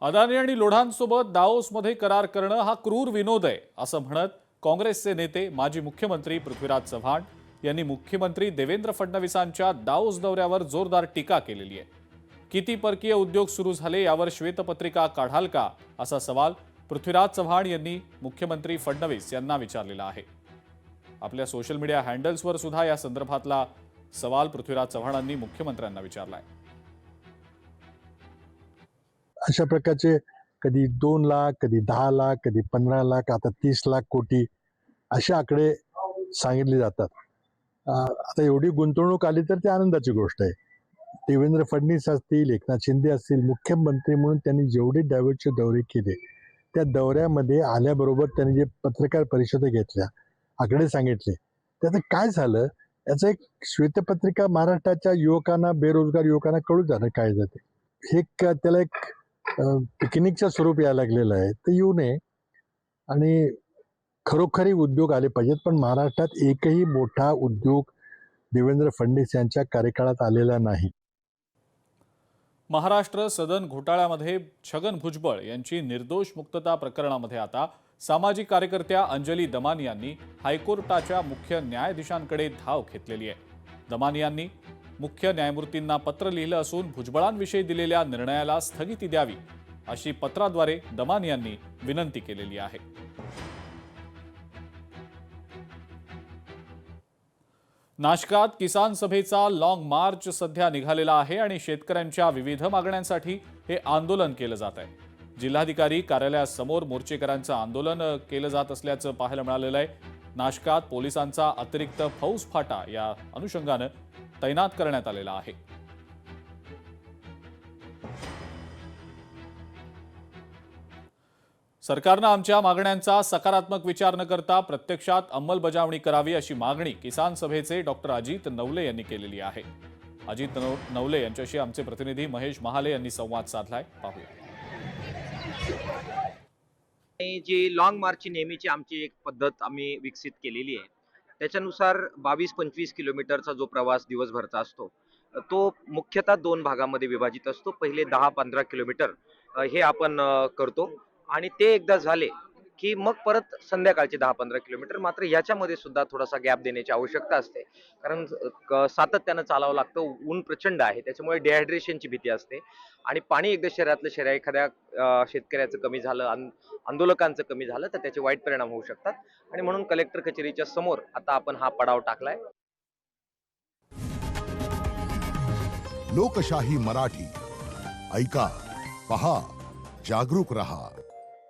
अदानी आणि लोढांसोबत दाओसमध्ये करार करणं हा क्रूर विनोद आहे असं म्हणत काँग्रेसचे नेते माजी मुख्यमंत्री पृथ्वीराज चव्हाण यांनी मुख्यमंत्री देवेंद्र फडणवीसांच्या दाओस दौऱ्यावर जोरदार टीका केलेली आहे। किती परकीय उद्योग सुरू झाले यावर श्वेतपत्रिका काढाल का असा सवाल पृथ्वीराज चव्हाण यांनी मुख्यमंत्री फडणवीस यांना विचारलेला आहे। आपल्या सोशल मीडिया हँडल्सवर सुद्धा या संदर्भातला सवाल पृथ्वीराज चव्हाणांनी मुख्यमंत्र्यांना विचारला आहे। अशा प्रकारचे कधी 2 लाख, कधी 10 लाख, कधी 15 लाख, आता 30 लाख कोटी असे आकडे सांगितले जातात। आता एवढी गुंतवणूक आली तर ती आनंदाची गोष्ट आहे। देवेंद्र फडणवीस असतील, एकनाथ शिंदे असतील, मुख्यमंत्री म्हणून त्यांनी जेवढे डायव्हर्टचे दौरे केले त्या दौऱ्यामध्ये आल्याबरोबर त्यांनी जे पत्रकार परिषदा घेतल्या, आकडे सांगितले, त्याचं काय झालं याचं एक श्वेतपत्रिका महाराष्ट्राच्या युवकांना, बेरोजगार युवकांना कळू जाणं काय जाते। हे त्याला एक पिकनिकचं स्वरूप यायला लागलेलं आहे, ते येऊ नये आणि खरोखरी उद्योग आले पाहिजेत। पण महाराष्ट्रात एकही मोठा उद्योग देवेंद्र फडणवीस यांच्या कार्यकाळात आलेला नाही। महाराष्ट्र सदन घोटाळ्यामध्ये छगन भुजबळ यांची निर्दोष मुक्तता प्रकरणामध्ये आता सामाजिक कार्यकर्त्या अंजली दमानी यांनी हायकोर्टाच्या मुख्य न्यायाधीशांकडे धाव घेतलेली आहे। दमानी यांनी मुख्य न्यायमूर्तींना पत्र लिहिलं असून भुजबळांविषयी दिलेल्या निर्णयाला स्थगिती द्यावी अशी पत्राद्वारे दमानी यांनी विनंती केलेली आहे। नाशकात किसान सभेचा लॉंग मार्च सध्या निघालेला आहे आणि शेतकऱ्यांच्या विविध मागण्यांसाठी हे आंदोलन केलं जात आहे। जिल्हाधिकारी कार्यालयासमोर मोर्चेकरांचं आंदोलन केलं जात असल्याचं पाहायला मिळालेलं आहे। नाशकात पोलिसांचा अतिरिक्त फौजफाटा या अनुषंगानं तैनात करण्यात आलेला आहे। सरकारनं आमच्या मागण्यांचा सकारात्मक विचार न करता प्रत्यक्षात अंमलबजावणी करावी अशी मागणी किसान सभेचे डॉक्टर अजित नवले यांनी केलेली आहे। अजित नवले यांच्याशी आमचे प्रतिनिधी महेश महाले यांनी संवाद साधलाय, पाहूया। जी लॉंग मार्चची नेहमीची आमची एक पद्धत आम्ही विकसित केलेली आहे, त्याच्यानुसार 22-25 किलोमीटरचा जो प्रवास दिवसभरचा असतो तो मुख्यतः 2 भागामध्ये विभाजित असतो। पहिले 10-15 किलोमीटर हे आपण करतो आणि ते एकदा झाले की मग परत संध्याकाळचे 10-15 किलोमीटर। मात्र याच्यामध्ये सुद्धा थोडासा गॅप देण्याची आवश्यकता असते, कारण सातत्यानं चालावं लागतं। ऊन प्रचंड आहे, त्याच्यामुळे डिहायड्रेशनची भीती असते आणि पाणी एकदा शरीरातलं एखाद्या शेतकऱ्याचं कमी झालं, आंदोलकांचं कमी झालं तर त्याचे वाईट परिणाम होऊ शकतात आणि म्हणून कलेक्टर कचेरीच्या समोर आता आपण हा पडाव टाकलाय। लोकशाही मराठी ऐका, पहा, जागरूक रहा।